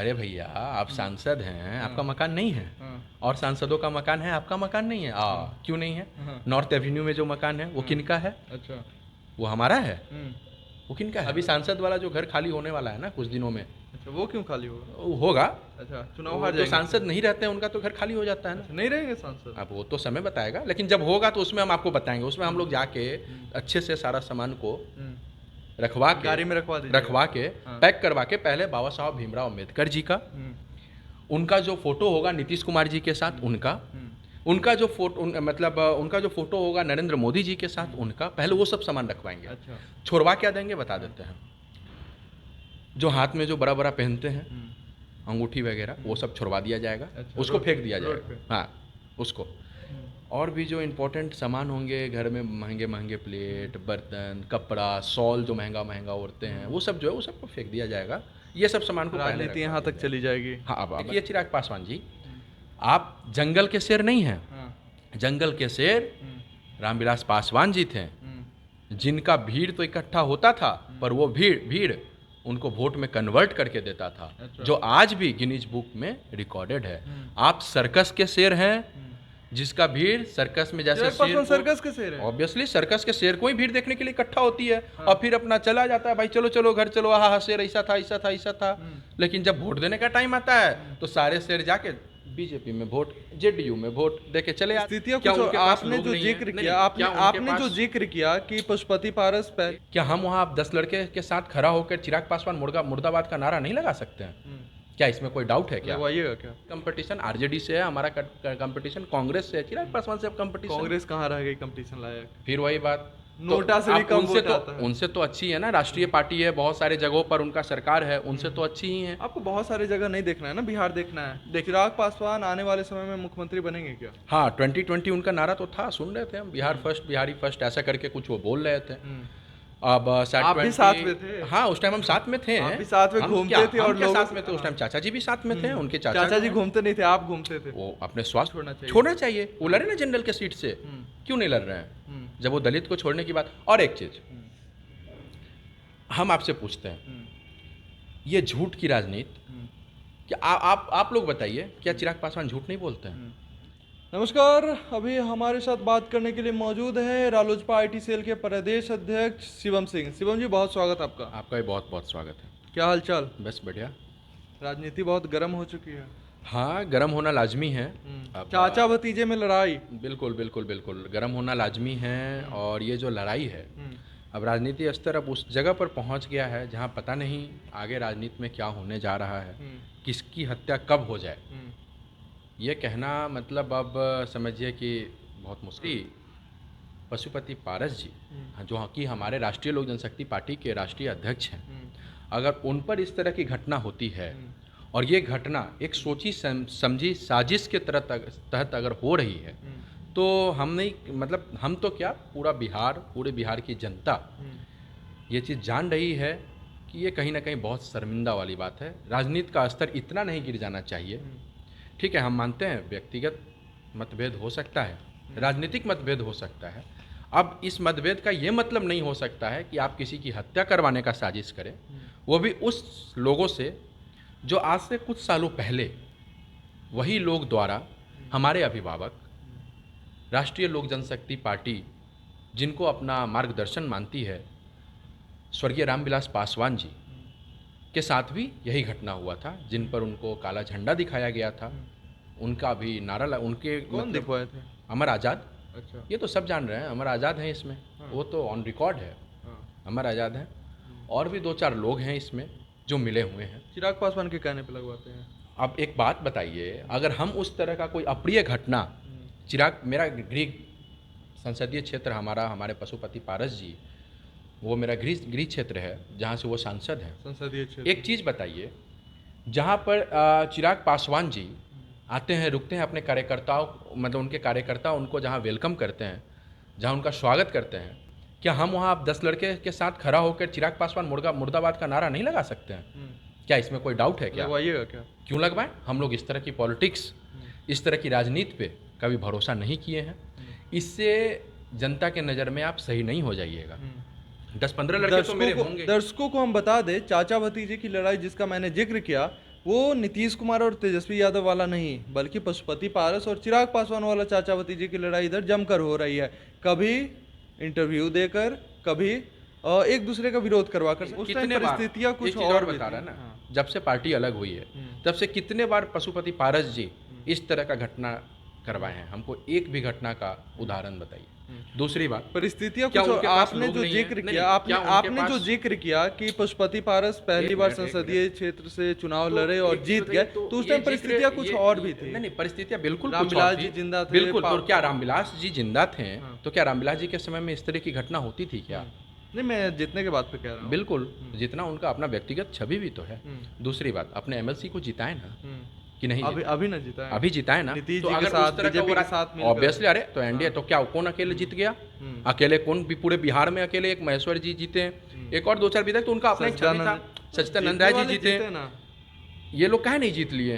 अरे भैया आप सांसद हैं, आपका मकान नहीं है? हाँ। और सांसदों का मकान है, आपका मकान नहीं है? क्यों नहीं है? हाँ। नॉर्थ एवेन्यू में जो मकान है वो किनका है? अच्छा। वो हमारा है। हम्म। वो किनका है? अभी सांसद वाला जो घर खाली होने वाला है ना कुछ दिनों में, अच्छा, वो क्यों खाली होगा? वो होगा। अच्छा, चुनाव वो हार जो जाएंगे सांसद फिर? नहीं रहते हैं उनका तो घर खाली हो जाता है ना। अच्छा, नहीं रहेंगे सांसद? अब वो तो समय बताएगा, लेकिन जब होगा तो उसमें हम आपको बताएंगे। उसमें हम लोग जाके अच्छे से सारा सामान को हम्म। रखवा के, गाड़ी में रखवा दीजिएगा। रखवा के हाँ। पैक करवा के पहले बाबा साहब भीमराव अम्बेडकर जी का, उनका जो फोटो होगा नीतीश कुमार जी के साथ उनका, उनका जो फोटो मतलब उनका जो फोटो होगा नरेंद्र मोदी जी के साथ उनका, पहले वो सब सामान रखवाएंगे। अच्छा। छोड़वा क्या देंगे बता देते हैं। जो हाथ में जो बड़ा बड़ा पहनते हैं अंगूठी वगैरह, वो सब छुड़वा दिया जाएगा। अच्छा, उसको फेंक दिया रोड जाएगा। हाँ, उसको। और भी जो इम्पोर्टेंट सामान होंगे घर में, महंगे महंगे प्लेट, बर्तन, कपड़ा, शॉल जो महंगा महंगा ओढ़ते हैं, वो सब जो है वो सबको फेंक दिया जाएगा। ये सब सामान को पहले राजनीति रखवा यहाँ दिया तक जाएगा। चली जाएगी। हाँ, अब देखिए चिराग पासवान जी, आप जंगल के शेर नहीं हैं। हाँ। जंगल के शेर रामविलास पासवान जी थे, जिनका भीड़ तो इकट्ठा होता था, पर वो भीड़ भीड़ उनको वोट में कन्वर्ट करके देता था। अच्छा। जो आज भी गिनीज बुक में रिकॉर्डेड है। आप सर्कस के शेर हैं, जिसका भीड़ सर्कस में जैसे चिराग पासवान सर्कस के शेर है? ऑब्वियसली सर्कस के शेर को ही भीड़ देखने के लिए इकट्ठा होती है। और फिर अपना चला जाता है, भाई चलो चलो घर चलो, हाँ शेर ऐसा था ऐसा था ऐसा था। लेकिन जब वोट देने का टाइम आता है तो सारे शेर जाके बीजेपी में वोट, जेडीयू में वोट देके चले आते। स्थितियां क्या कुछ उनके पास आपने लोग जो नहीं हैं? जिक्र नहीं, किया, क्या उनके आपने जो पास- जिक्र किया कि पशुपति पारस पहले, क्या हम वहाँ 10 लड़के के साथ खड़ा होकर चिराग पासवान मुर्दाबाद का नारा नहीं लगा सकते हैं? क्या इसमें कोई डाउट है क्या? लगवाइएगा क्या? कंपटीशन आरजेडी से है, हमारा कंपटीशन कांग्रेस से है, चिराग पासवान से अब कंपटीशन। कांग्रेस कहाँ रह गई कंपटीशन लायक? फिर वही बात, नोटा से भी आप कम उनसे वोट आता है। उनसे तो अच्छी है ना, राष्ट्रीय पार्टी है, बहुत सारे जगहों पर उनका सरकार है, उनसे तो अच्छी ही है। आपको बहुत सारी जगह नहीं देखना है ना, बिहार देखना है। चिराग पासवान आने वाले समय में मुख्यमंत्री बनेंगे क्या? हाँ, 2020 उनका नारा तो था, सुन रहे थे हम, बिहार फर्स्ट, बिहारी फर्स्ट, ऐसा करके कुछ वो बोल रहे थे। अब आप भी साथ में थे? हाँ, उस टाइम हम साथ में थे। आप भी साथ में हम घूमते क्या- थे और हम क्या लोगों साथ में थे उस टाइम? चाचा जी भी साथ में थे, उनके चाचा चाचा जी जो हैं, घूमते नहीं थे, आप घूमते थे। वो अपने स्वास्थ्य छोड़ना चाहिए। चाहिए। वो लड़े ना जनरल के सीट से, क्यों नहीं लड़ रहे हैं? जब वो दलित को छोड़ने की बात। और एक चीज हम आपसे पूछते हैं, ये झूठ की राजनीति, क्या आप लोग बताइए, क्या चिराग पासवान झूठ नहीं बोलते हैं? नमस्कार, अभी हमारे साथ बात करने के लिए मौजूद है रालोजपा आईटी सेल के प्रदेश अध्यक्ष शिवम सिंह। शिवम जी, बहुत स्वागत आपका। आपका भी बहुत बहुत स्वागत है। क्या हालचाल? बस बढ़िया। राजनीति बहुत गर्म हो चुकी है। हाँ, गर्म होना लाजमी है। अब चाचा भतीजे में लड़ाई। बिल्कुल बिल्कुल बिल्कुल गर्म होना लाजमी है। और ये जो लड़ाई है, अब राजनीति स्तर अब उस जगह पर पहुंच गया है जहां पता नहीं आगे राजनीति में क्या होने जा रहा है, किसकी हत्या कब हो जाए, ये कहना मतलब अब समझिए कि बहुत मुश्किल। पशुपति पारस जी, जो कि हमारे राष्ट्रीय लोक जनशक्ति पार्टी के राष्ट्रीय अध्यक्ष हैं, अगर उन पर इस तरह की घटना होती है और ये घटना एक सोची समझी साजिश के तहत अगर हो रही है, तो हम नहीं, मतलब हम तो क्या, पूरे बिहार की जनता ये चीज़ जान रही है कि ये कहीं ना कहीं बहुत शर्मिंदा वाली बात है। राजनीति का स्तर इतना नहीं गिर जाना चाहिए। ठीक है, हम मानते हैं व्यक्तिगत मतभेद हो सकता है, राजनीतिक मतभेद हो सकता है। अब इस मतभेद का ये मतलब नहीं हो सकता है कि आप किसी की हत्या करवाने का साजिश करें, वो भी उस लोगों से जो आज से कुछ सालों पहले वही लोग द्वारा हमारे अभिभावक राष्ट्रीय लोक जनशक्ति पार्टी, जिनको अपना मार्गदर्शन मानती है, स्वर्गीय रामविलास पासवान जी के साथ भी यही घटना हुआ था, जिन पर उनको काला झंडा दिखाया गया था। उनका भी नारा उनके कौन दिखवाए थे? अमर आज़ाद। अच्छा। ये तो सब जान रहे हैं, अमर आज़ाद हैं इसमें। वो तो ऑन रिकॉर्ड है, अमर आज़ाद हैं। और भी 2-4 लोग हैं इसमें जो मिले हुए हैं। चिराग पासवान के कहने पे लगवाते हैं। अब एक बात बताइए, अगर हम उस तरह का कोई अप्रिय घटना, चिराग, मेरा गृह संसदीय क्षेत्र हमारे पशुपति पारस जी, वो मेरा गृह क्षेत्र है जहाँ से वो सांसद हैं। संसदीय क्षेत्र। एक चीज़ बताइए, जहाँ पर चिराग पासवान जी आते हैं, रुकते हैं अपने कार्यकर्ताओं, मतलब उनके कार्यकर्ता उनको जहाँ वेलकम करते हैं, जहाँ उनका स्वागत करते हैं, क्या हम वहाँ आप 10 लड़के के साथ खड़ा होकर चिराग पासवान मुर्दाबाद का नारा नहीं लगा सकते हैं? क्या इसमें कोई डाउट है क्या? लगवाइएगा क्या? क्यों लगवाएं? हम लोग इस तरह की पॉलिटिक्स, इस तरह की राजनीति पे कभी भरोसा नहीं किए हैं। इससे जनता के नज़र में आप सही नहीं हो जाइएगा। 10-15 लड़के तो मेरे होंगे। दर्शकों को हम बता दें, चाचा भतीजे की लड़ाई जिसका मैंने जिक्र किया, वो नीतीश कुमार और तेजस्वी यादव वाला नहीं, बल्कि पशुपति पारस और चिराग पासवान वाला चाचा भतीजे की लड़ाई इधर जमकर हो रही है। कभी इंटरव्यू देकर, कभी एक दूसरे का विरोध करवा कर। उस टाइम परिस्थितियां कुछ और बता रहा है ना, जब से पार्टी अलग हुई है तब से कितने बार पशुपति पारस जी इस तरह का घटना करवाए हैं। हमको एक भी घटना का उदाहरण बताइए। दूसरी बात, परिस्थितियां कुछ आपने जो जिक्र किया, आपने जो जिक्र किया कि पशुपति पारस पहली बार संसदीय क्षेत्र से चुनाव लड़े और जीत गए, तो उस टाइम परिस्थितियां कुछ और भी थी। नहीं, परिस्थितियां बिल्कुल रामविलास जी जिंदा थे। बिल्कुल, तो क्या रामविलास जी जिंदा थे? तो क्या रामविलास जी के समय में इस तरह की घटना होती थी क्या? नहीं, मैं जितने के बात पे कह रहा हूँ। बिल्कुल, जितना उनका अपना व्यक्तिगत छवि भी तो है। दूसरी बात, अपने एमएलसी को जिताए ना कि नहीं? अभी ना जिता है, अभी जिताए ना। नीतीश तो जी के अगर साथ, उस तरह बीजेपी का के साथ मिलकर। ऑब्वियसली, अरे तो एनडीए तो क्या कौन अकेले जीत गया? अकेले कौन? भी पूरे बिहार में अकेले एक महेश्वर जी जीते हैं, एक और दो चार विधायक तो उनका अपना ही छवि था। सच्चिदानंद राय जी जीते ना, ये लोग काहे नहीं जीत लिए?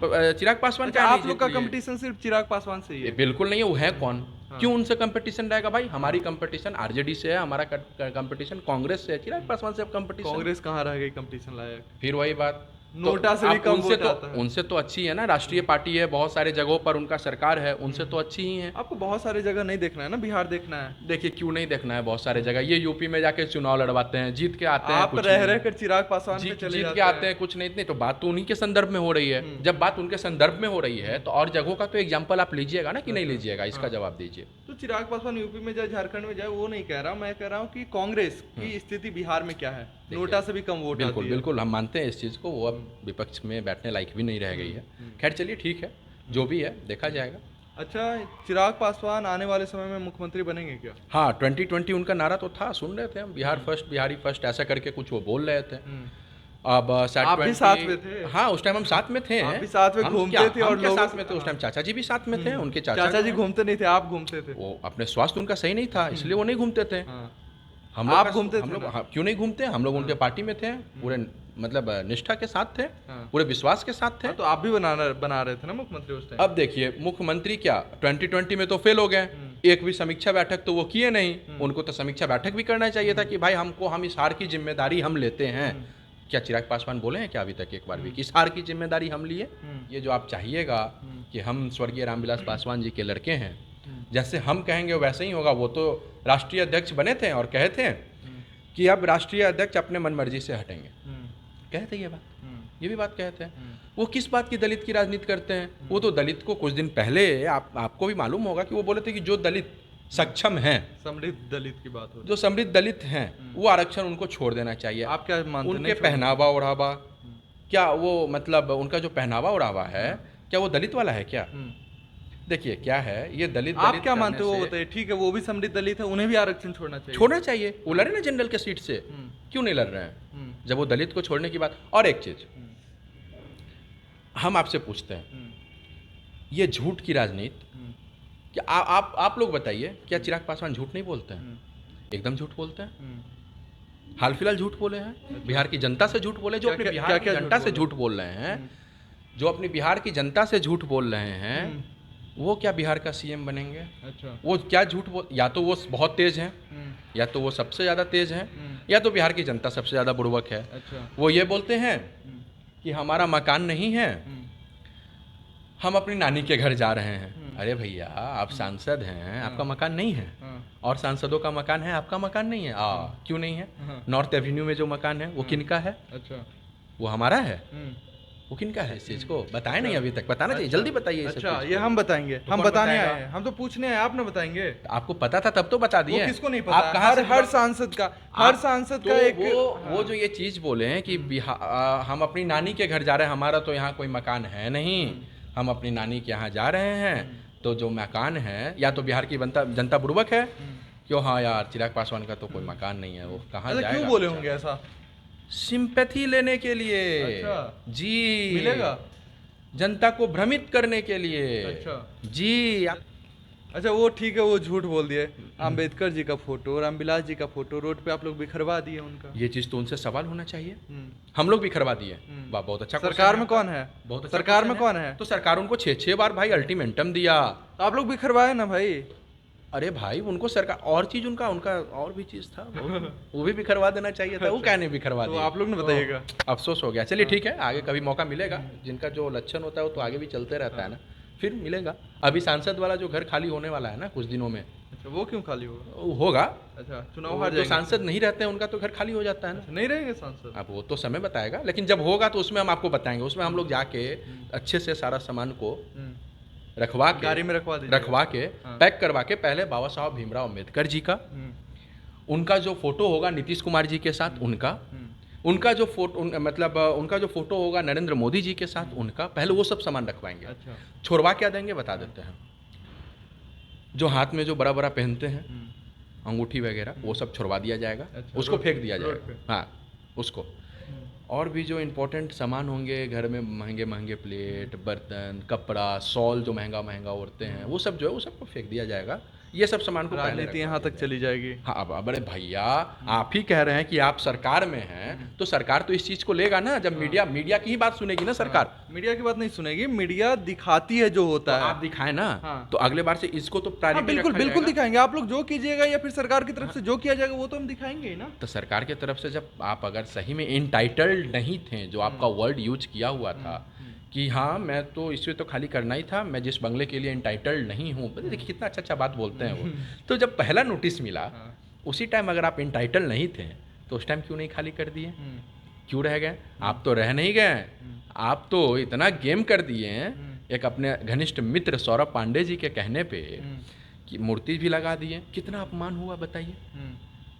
चिराग पासवान अच्छा, आप लोग का कंपटीशन सिर्फ चिराग पासवान से ही है? बिल्कुल नहीं है। वो है कौन? क्यों उनसे कंपटीशन रहेगा भाई? हमारी कंपटीशन आरजेडी से है, हमारा कंपटीशन कांग्रेस से है, चिराग पासवान से कंपटीशन। कांग्रेस कहाँ रह गई कंपटीशन लायक? फिर वही बात, नोटा से भी कम वोट आता है। उनसे तो अच्छी है ना, राष्ट्रीय पार्टी है, बहुत सारे जगहों पर उनका सरकार है, उनसे तो अच्छी ही है। आपको बहुत सारे जगह नहीं देखना है ना, बिहार देखना है। देखिए, क्यों नहीं देखना है? बहुत सारे जगह ये यूपी में जाके चुनाव लड़वाते हैं, जीत के आते हैं, आप रह कर चिराग पासवान पे चले जीत के आते हैं, कुछ नहीं। तो बात तो उन्हीं के संदर्भ में हो रही है। जब बात उनके संदर्भ में हो रही है तो और जगहों का तो एग्जाम्पल आप लीजिएगा ना, कि नहीं लीजिएगा? इसका जवाब दीजिए। तो चिराग पासवान यूपी में जाए, झारखंड में जाए, वो नहीं कह रहा, मैं कह रहा हूँ कि कांग्रेस की स्थिति बिहार में क्या है। नोटा से भी कम वोट आती है। बिल्कुल बिल्कुल, हम मानते हैं इस चीज़ को। वो अब विपक्ष में बैठने लायक भी नहीं रह गई है। खैर चलिए, ठीक है, जो भी है देखा जाएगा। अच्छा, चिराग पासवान आने वाले समय में मुख्यमंत्री बनेंगे क्या? हाँ, 2020 उनका नारा तो था, सुन रहे थे हम, बिहार फर्स्ट, बिहारी फर्स्ट, ऐसा करके कुछ वो बोल रहे थे। अब आप भी साथ में थे? हाँ, उस टाइम हम साथ में थे। आप भी साथ में घूमते थे और लोग साथ में थे उस टाइम। चाचा जी भी साथ में थे, उनके चाचा जी घूमते नहीं थे, आप घूमते थे। वो अपने स्वास्थ्य उनका सही नहीं था, इसलिए वो नहीं घूमते थे। हम लोग, आप घूमते थे? हम लोग क्यों नहीं घूमते? हम लोग उनके पार्टी में थे, पूरे मतलब निष्ठा के साथ थे, पूरे विश्वास के साथ थे। तो आप भी बना रहे थे ना मुख्यमंत्री उस टाइम। अब देखिए, मुख्यमंत्री क्या 2020 में तो फेल हो गए। एक भी समीक्षा बैठक तो वो किए नहीं। उनको तो समीक्षा बैठक भी करना चाहिए था कि भाई हम इस हार की जिम्मेदारी हम लेते हैं। क्या चिराग पासवान बोले हैं क्या अभी तक एक बार भी कि इस हार की जिम्मेदारी हम लिए? ये जो आप चाहिएगा कि हम स्वर्गीय रामविलास पासवान जी के लड़के हैं, जैसे हम कहेंगे वैसे ही होगा। वो तो राष्ट्रीय अध्यक्ष बने थे और कहे थे कि अब राष्ट्रीय अध्यक्ष अपने मनमर्जी से हटेंगे। कहे थे ये बात, ये भी बात कहते हैं। वो किस बात की दलित की राजनीति करते हैं? वो तो दलित को कुछ दिन पहले आपको भी मालूम होगा कि वो बोले थे कि जो दलित सक्षम हैं, समृद्ध दलित की बात हो, जो समृद्ध दलित हैं, वो आरक्षण उनको छोड़ देना चाहिए। आप क्या मानते हैं? उनके पहनावा ओढ़ावा, क्या वो मतलब उनका जो पहनावा ओढ़ावा है, क्या वो दलित वाला है क्या? देखिए क्या है ये दलित। आप क्या मानते हो वो बताइए। ठीक है, वो भी समृद्ध दलित है, उन्हें भी आरक्षण छोड़ना चाहिए। वो लड़े ना जनरल के सीट से, क्यों नहीं लड़ रहे हैं जब वो दलित को छोड़ने की बात। और एक चीज हम आपसे पूछते हैं, ये झूठ की राजनीति, क्या आप लोग बताइए, क्या चिराग पासवान झूठ नहीं बोलते हैं? एकदम झूठ बोलते हैं। हाल फिलहाल झूठ बोले हैं, बिहार की जनता से झूठ बोले, जो अपने बिहार की जनता से झूठ बोल रहे हैं, जो अपनी बिहार की जनता से झूठ बोल रहे हैं, वो क्या बिहार का सीएम बनेंगे? अच्छा, वो क्या झूठ बोल, या तो वो बहुत तेज हैं, या तो वो सबसे ज्यादा तेज हैं, या तो बिहार की जनता सबसे ज्यादा बुड़बक है। अच्छा, वो ये बोलते हैं कि हमारा मकान नहीं है, हम अपनी नानी के घर जा रहे हैं। अरे भैया, आप सांसद हैं, आपका मकान नहीं है, और सांसदों का मकान है, आपका मकान नहीं है। क्यों नहीं है? नॉर्थ एवेन्यू में जो मकान है वो किनका है? अच्छा, वो हमारा है। वो किनका है? इस चीज को बताए नहीं अभी तक, बताना चाहिए, जल्दी बताइए। अच्छा, ये हम बताएंगे, हम बताने आए हैं, हम तो पूछने आए, आप ना बताएंगे। आपको पता था तब तो बता दिए। किसको नहीं पता? आप कहाँ? हर सांसद का एक वो जो ये चीज बोले हैं कि हम अपनी नानी के घर जा रहे हैं, हमारा तो यहाँ कोई मकान है नहीं, हम अपनी नानी के यहाँ जा रहे हैं, तो जो मकान है, या तो बिहार की जनता बुड़बक है, क्यों? हाँ यार, चिराग पासवान का तो कोई मकान नहीं है, वो कहाँ जाएगा? क्यों बोले होंगे ऐसा? सिंपैथी लेने के लिए। अच्छा, जी, मिलेगा जनता को भ्रमित करने के लिए। अच्छा जी। अच्छा, वो ठीक है, वो झूठ बोल दिए। अंबेडकर जी का फोटो, रामविलास जी का फोटो रोड पे आप लोग बिखरवा दिए उनका। ये चीज तो उनसे सवाल होना चाहिए। हम लोग बिखरवा दिए। वाह, बहुत अच्छा। सरकार में कौन है? बहुत अच्छा। सरकार में कौन है? तो सरकार उनको 6 बार भाई अल्टीमेटम दिया, तो आप लोग बिखरवाए ना भाई। अरे भाई उनको सरकार और चीज़ उनका उनका और भी चीज़ था वो भी बिखरवा देना चाहिए था। वो क्या नहीं बिखरवा तो दिया। आप लोग ने बताइएगा। अफसोस हो गया। चलिए ठीक है, आगे कभी मौका मिलेगा। जिनका जो लक्षण होता है वो तो आगे भी चलते रहता है ना, फिर मिलेगा। अभी सांसद वाला जो घर खाली होने वाला है ना कुछ दिनों में, अच्छा, वो क्यों खाली होगा? वो होगा। अच्छा, चुनाव वो हार जो जाएंगे। सांसद नहीं रहते हैं उनका तो घर खाली हो जाता है ना। अच्छा, नहीं रहेंगे सांसद? अब वो तो समय बताएगा, लेकिन जब होगा तो उसमें हम आपको बताएंगे। उसमें हम लोग जाके अच्छे से सारा सामान को रखवा के, गाड़ी में रखवा दीजिएगा। रखवा के हाँ। पैक करवा के पहले बाबा साहब भीमराव अम्बेडकर जी का, उनका जो फोटो होगा नीतीश कुमार जी के साथ उनका, उनका जो फोटो मतलब उनका जो फोटो होगा नरेंद्र मोदी जी के साथ उनका, पहले वो सब सामान रखवाएंगे। अच्छा। छोड़वा क्या देंगे बता देते हैं। जो हाथ में जो बड़ा बड़ा पहनते हैं अंगूठी वगैरह वो सब छुड़वा दिया जाएगा। अच्छा, उसको फेंक दिया रोड जाएगा। हाँ उसको। और भी जो इम्पोर्टेंट सामान होंगे घर में, महंगे महंगे प्लेट, बर्तन, कपड़ा, शॉल जो महंगा महंगा ओढ़ते हैं, वो सब जो है वो सबको फेंक दिया जाएगा। ये सब सामान को पहले राजनीति रखवा यहाँ दिया तक चली जाएगी। हाँ। अब अरे भैया आप ही कह रहे हैं कि आप सरकार में हैं, तो सरकार तो इस चीज को लेगा ना। जब मीडिया की ही बात सुनेगी ना सरकार। मीडिया की बात नहीं सुनेगी, मीडिया दिखाती है जो होता तो है। आप दिखाएं ना। हाँ। तो अगले बार से इसको तो प्रायोरिटी हाँ, बिल्कुल बिल्कुल दिखाएंगे। आप लोग जो कीजिएगा या फिर सरकार की तरफ से जो किया जाएगा वो तो हम दिखाएंगे ही ना। तो सरकार की तरफ से जब आप अगर सही में इंटाइटल्ड नहीं थे, जो आपका वर्ड यूज किया हुआ था कि हाँ मैं तो इसमें तो खाली करना ही था, मैं जिस बंगले के लिए इंटाइटल्ड नहीं हूँ। देखिए कितना अच्छा अच्छा बात बोलते हैं वो। तो जब पहला नोटिस मिला उसी टाइम अगर आप इंटाइटल्ड नहीं थे तो उस टाइम क्यों नहीं खाली कर दिए? क्यों रह गए? आप तो रह नहीं गए, आप तो इतना गेम कर दिए हैं। एक अपने घनिष्ठ मित्र सौरभ पांडे जी के कहने पे कि मूर्ति भी लगा दिए। कितना अपमान हुआ बताइए।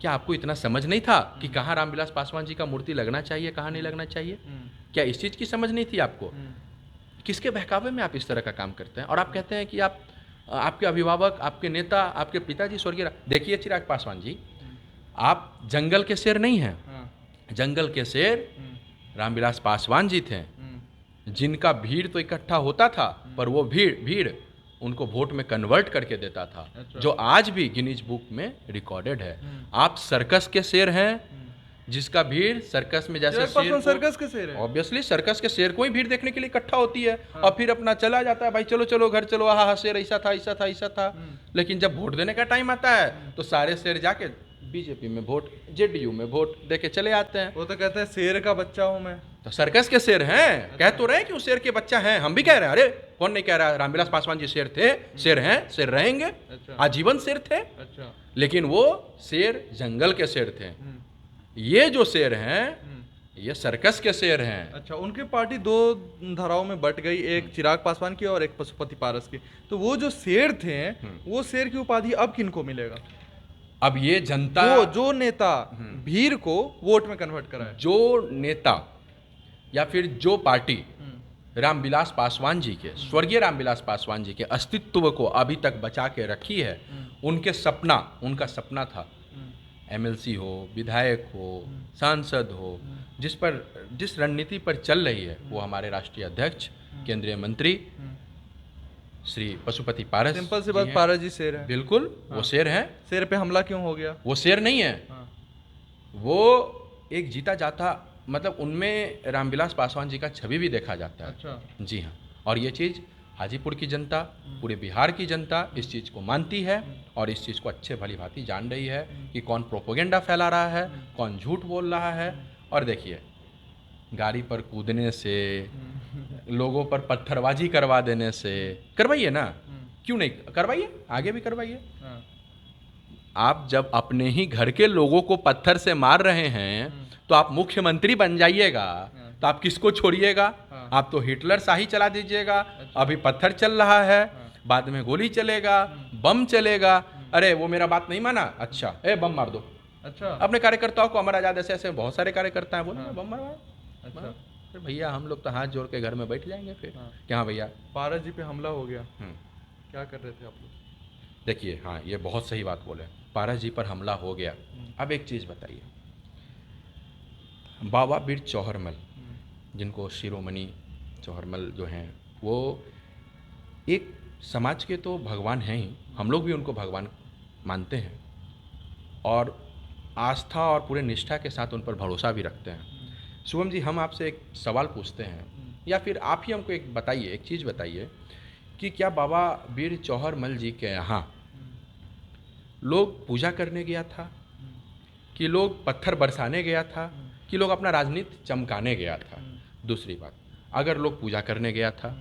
क्या आपको इतना समझ नहीं था कि कहाँ रामविलास पासवान जी का मूर्ति लगना चाहिए, कहाँ नहीं लगना चाहिए? क्या इस चीज़ की समझ नहीं थी आपको? किसके बहकावे में आप इस तरह का काम करते हैं? और आप कहते हैं कि आप, आपके अभिभावक, आपके नेता, आपके पिताजी स्वर्गीय, देखिए चिराग पासवान जी, आप जंगल के शेर नहीं हैं। जंगल के शेर रामविलास पासवान जी थे, जिनका भीड़ तो इकट्ठा होता था पर वो भीड़ उनको वोट में कन्वर्ट करके देता था। अच्छा। जो आज भी गिनीज बुक में रिकॉर्डेड है। आप सर्कस के शेर हैं, जिसका भीड़ सर्कस में जैसे सर्कस के शेर है। ऑब्वियसली सर्कस के शेर को ही भीड़ देखने के लिए इकट्ठा होती है। और फिर अपना चला जाता है, भाई चलो चलो घर चलो, हाँ शेर ऐसा था ऐसा था ऐसा था। लेकिन जब वोट देने का टाइम आता है तो सारे शेर जाके बीजेपी में वोट, जेडीयू में वोट देके चले आते हैं। वो तो कहते हैं शेर का बच्चा हूँ मैं। तो सर्कस के शेर हैं। कह तो रहे हैं कि वो शेर के बच्चा हैं, हम भी कह रहे हैं। अरे कौन नहीं कह रहा? रामविलास पासवान जी शेर थे, शेर हैं, शेर रहेंगे। अच्छा। आजीवन शेर थे। अच्छा। लेकिन वो शेर जंगल के शेर थे। ये जो शेर हैं ये सर्कस के शेर हैं। अच्छा, उनकी पार्टी दो धाराओं में बट गई, एक चिराग पासवान की और एक पशुपति पारस की। तो वो जो शेर थे वो शेर की उपाधि अब किनको मिलेगा? अब ये जनता, जो नेता भीड़ को वोट में कन्वर्ट कराए, जो नेता या फिर जो पार्टी रामविलास पासवान जी के, स्वर्गीय रामविलास पासवान जी के अस्तित्व को अभी तक बचा के रखी है, उनका सपना था एमएलसी हो, विधायक हो, सांसद हो, जिस रणनीति पर चल रही है वो हमारे राष्ट्रीय अध्यक्ष, केंद्रीय मंत्री श्री पशुपति पारस। सिंपल सी बात, पारस जी शेर है। बिल्कुल। वो शेर है। शेर पे हमला क्यों हो गया? वो शेर नहीं है। वो एक जीता जाता, मतलब उनमें रामविलास पासवान जी का छवि भी देखा जाता है। अच्छा। जी हाँ। और ये चीज़ हाजीपुर की जनता, पूरे बिहार की जनता इस चीज़ को मानती है और इस चीज़ को अच्छे भली भांति जान रही है कि कौन प्रोपोगेंडा फैला रहा है, कौन झूठ बोल रहा है। और देखिए गाड़ी पर कूदने से, लोगों पर पत्थरबाजी करवा देने से, करवाइए ना, क्यों नहीं करवाइए, आगे भी करवाइए। आप जब अपने ही घर के लोगों को पत्थर से मार रहे हैं तो आप मुख्यमंत्री बन जाइएगा तो आप किसको छोड़िएगा? आप तो हिटलर शाही चला दीजिएगा। अभी पत्थर चल रहा है, बाद में गोली चलेगा, बम चलेगा। अरे वो मेरा बात नहीं माना, अच्छा ए बम मार दो। अच्छा। अपने कार्यकर्ताओं को, अमर आजाद ऐसे ऐसे बहुत सारे कार्यकर्ता हैं, बोले बम मारवाओ। अच्छा। फिर भैया हम लोग तो हाथ जोड़ के घर में बैठ जाएंगे फिर। क्या भैया पारस जी पे हमला हो गया, क्या कर रहे थे आप लोग? देखिए हाँ, ये बहुत सही बात बोले, पारस जी पर हमला हो गया। अब एक चीज़ बताइए, बाबा बीर चौहरमल, जिनको शिरोमणि चौहरमल जो हैं, वो एक समाज के तो भगवान हैं ही, हम लोग भी उनको भगवान मानते हैं और आस्था और पूरे निष्ठा के साथ उन पर भरोसा भी रखते हैं। शुभम जी, हम आपसे एक सवाल पूछते हैं, या फिर आप ही हमको एक बताइए, एक चीज़ बताइए कि क्या बाबा बीर चौहरमल जी के यहाँ लोग पूजा करने गया था, कि लोग पत्थर बरसाने गया था, कि लोग अपना राजनीति चमकाने गया था। दूसरी बात, अगर लोग पूजा करने गया था,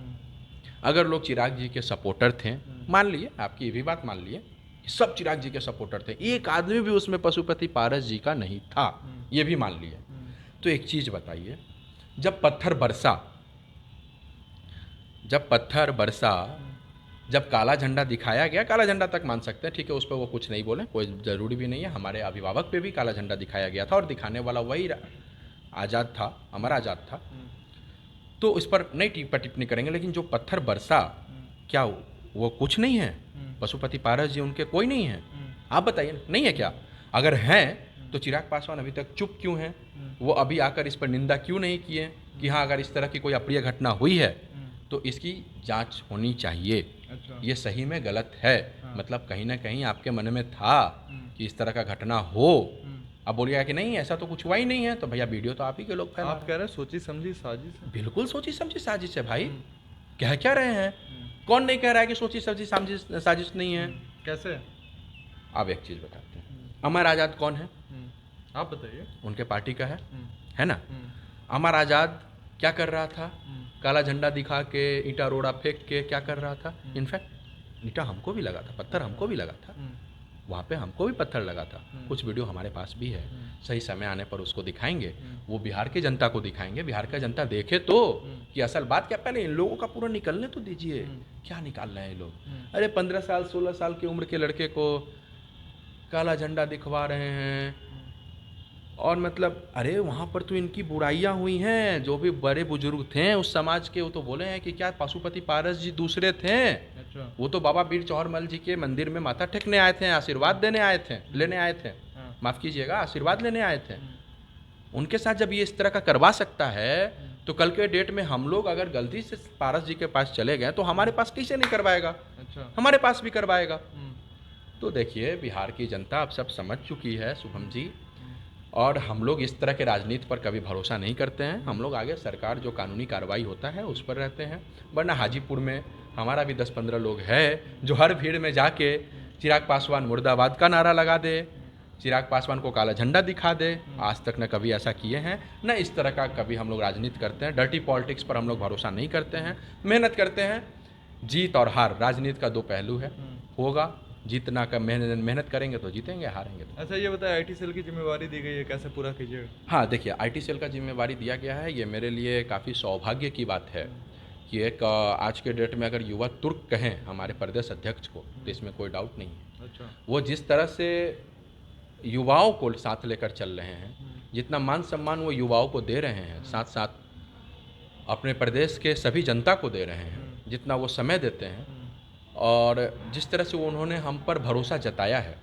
अगर लोग चिराग जी के सपोर्टर थे, मान लिए, आपकी ये भी बात मान लिए कि सब चिराग जी के सपोर्टर थे, एक आदमी भी उसमें पशुपति पारस जी का नहीं था, ये भी मान लिए, तो एक चीज़ बताइए, जब पत्थर बरसा, जब काला झंडा दिखाया गया, काला झंडा तक मान सकते हैं, ठीक है, उस पर वो कुछ नहीं बोले, कोई ज़रूरी भी नहीं है, हमारे अभिभावक पे भी काला झंडा दिखाया गया था और दिखाने वाला वही आज़ाद था, अमर आज़ाद था, तो इस पर नहीं टिप्पणी करेंगे। लेकिन जो पत्थर बरसा, क्या वो कुछ नहीं है? पशुपति पारस जी उनके कोई नहीं है? आप बताइए, नहीं है क्या? अगर हैं तो चिराग पासवान अभी तक चुप क्यों हैं? वो अभी आकर इस पर निंदा क्यों नहीं किए कि हाँ, अगर इस तरह की कोई अप्रिय घटना हुई है तो इसकी जांच होनी चाहिए। अच्छा। ये सही में गलत है। मतलब कहीं ना कहीं आपके मन में था कि इस तरह का घटना हो। अब बोलिएगा कि नहीं, ऐसा तो कुछ हुआ ही नहीं है, तो भैया वीडियो तो आप ही के लोग फैला आप कह रहे हैं सोची समझी साजिश है? बिल्कुल सोची समझी साजिश है भाई। कह क्या रहे हैं? कौन नहीं कह रहा है कि सोची समझी साजिश नहीं है? कैसे? अब एक चीज़ बताते हैं, अमर आज़ाद कौन है? आप बताइए। उनके पार्टी का है ना? अमर आज़ाद क्या कर रहा था? काला झंडा दिखा के, ईंटा रोड़ा फेंक के क्या कर रहा था? इनफैक्ट ईंटा हमको भी लगा था, पत्थर हमको भी लगा था, वहाँ पे हमको भी पत्थर लगा था। कुछ वीडियो हमारे पास भी है, सही समय आने पर उसको दिखाएंगे, वो बिहार की जनता को दिखाएंगे, बिहार का जनता देखे तो कि असल बात क्या। पहले इन लोगों का पूरा निकलने तो दीजिए, क्या निकाल रहे हैं ये लोग? अरे 15 साल 16 साल की उम्र के लड़के को काला झंडा दिखवा रहे हैं, और मतलब अरे वहाँ पर तो इनकी बुराइयाँ हुई हैं। जो भी बड़े बुजुर्ग थे उस समाज के, वो तो बोले हैं कि क्या पशुपति पारस जी दूसरे थे? अच्छा। वो तो बाबा वीर चौहरमल जी के मंदिर में माथा टेकने आए थे, आशीर्वाद देने आए थे, लेने आए थे, माफ़ कीजिएगा, आशीर्वाद लेने आए थे। उनके साथ जब ये इस तरह का करवा सकता है, तो कल के डेट में हम लोग अगर गलती से पारस जी के पास चले गए तो हमारे पास कैसे नहीं करवाएगा? अच्छा। हमारे पास भी करवाएगा। तो देखिए, बिहार की जनता अब सब समझ चुकी है शुभम जी, और हम लोग इस तरह के राजनीति पर कभी भरोसा नहीं करते हैं। हम लोग आगे सरकार जो कानूनी कार्रवाई होता है उस पर रहते हैं। वरना हाजीपुर में हमारा भी 10-15 लोग हैं जो हर भीड़ में जाके चिराग पासवान मुर्दाबाद का नारा लगा दे, चिराग पासवान को काला झंडा दिखा दे। आज तक न कभी ऐसा किए हैं, न इस तरह का कभी हम लोग राजनीति करते हैं। डर्टी पॉलिटिक्स पर हम लोग भरोसा नहीं करते हैं, मेहनत करते हैं। जीत और हार राजनीति का दो पहलू है, होगा जीतना का मेहनत करेंगे तो जीतेंगे, हारेंगे तो। अच्छा, ये बताया आईटी सेल की जिम्मेवारी दी गई है, कैसे पूरा कीजिएगा? हाँ देखिए, आईटी सेल का जिम्मेवारी दिया गया है, ये मेरे लिए काफ़ी सौभाग्य की बात है कि एक आज के डेट में अगर युवा तुर्क कहें हमारे प्रदेश अध्यक्ष को, तो इसमें कोई डाउट नहीं है। अच्छा। वो जिस तरह से युवाओं को साथ लेकर चल रहे हैं, जितना मान सम्मान वो युवाओं को दे रहे हैं, साथ साथ अपने प्रदेश के सभी जनता को दे रहे हैं, जितना वो समय देते हैं, और जिस तरह से उन्होंने हम पर भरोसा जताया है,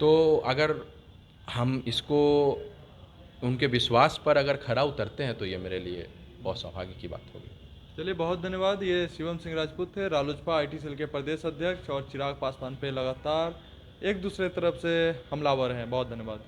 तो अगर हम इसको उनके विश्वास पर अगर खरा उतरते हैं तो ये मेरे लिए बहुत सौभाग्य की बात होगी। चलिए, बहुत धन्यवाद। ये शिवम सिंह राजपूत थे, रालोसपा आईटी सेल के प्रदेश अध्यक्ष, और चिराग पासवान पे लगातार एक दूसरे तरफ से हमलावर हैं। बहुत धन्यवाद।